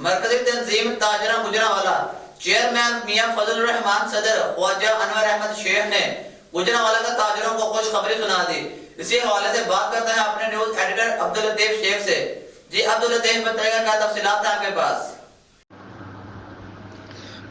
مرکزی تنظیم تاجرہ گجرانوالہ چیئرمین میاں فضل الرحمان صدر خواجہ انور احمد شیخ نے گجرانوالہ کا تاجروں کو خوشخبری سنا دی. اسی حوالے سے بات کرتے ہیں اپنے نیوز ایڈیٹر عبداللطیف شیخ سے. جی عبداللطیف بتائے گا کیا تفصیلات ہیں آپ کے پاس؟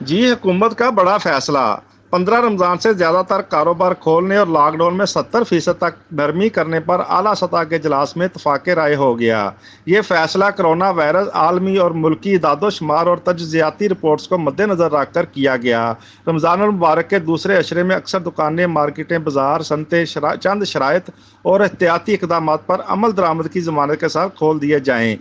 جی حکومت کا بڑا فیصلہ. 15 رمضان سے زیادہ تر کاروبار کھولنے اور لاک ڈاؤن میں 70% تک نرمی کرنے پر اعلیٰ سطح کے اجلاس میں اتفاق رائے ہو گیا. یہ فیصلہ کرونا وائرس عالمی اور ملکی اعداد و شمار اور تجزیاتی رپورٹس کو مد نظر رکھ کر کیا گیا. رمضان المبارک کے دوسرے عشرے میں اکثر دکانیں، مارکیٹیں، بازار، صنعتیں چند شرائط اور احتیاطی اقدامات پر عمل درآمد کی ضمانت کے ساتھ کھول دیے جائیں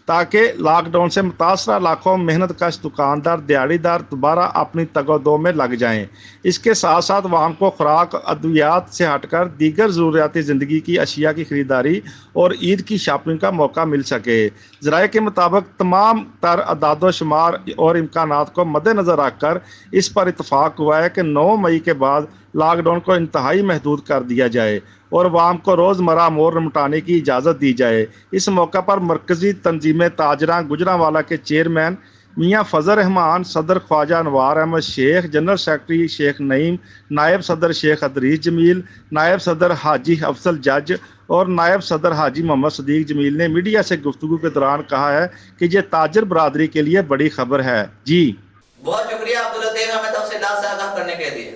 تاکہ لاک ڈاؤن سے متاثرہ لاکھوں محنت کش دکاندار، دیہڑی دار دوبارہ اپنی تگ و دو میں لگ جائیں. اس کے ساتھ ساتھ عوام کو خوراک، ادویات سے ہٹ کر دیگر ضروریاتی زندگی کی اشیاء کی خریداری اور عید کی شاپنگ کا موقع مل سکے. ذرائع کے مطابق تمام تر اعداد و شمار اور امکانات کو مد نظر رکھ کر اس پر اتفاق ہوا ہے کہ 9 مئی کے بعد لاک ڈاؤن کو انتہائی محدود کر دیا جائے اور عوام کو روزمرہ امور نمٹانے کی اجازت دی جائے. اس موقع پر مرکزی تنظیم تاجرہ گجرانوالہ کے چیئرمین میاں فضل الرحمان صدر خواجہ انوار احمد شیخ، جنرل سیکرٹری شیخ نعیم، نائب صدر شیخ ادریس جمیل، نائب صدر حاجی افضل جج اور نائب صدر حاجی محمد صدیق جمیل نے میڈیا سے گفتگو کے دوران کہا ہے کہ یہ تاجر برادری کے لیے بڑی خبر ہے. جی بہت شکریہ عبداللطیف ہمیں تفصیلات سے آگاہ کرنے کے لیے.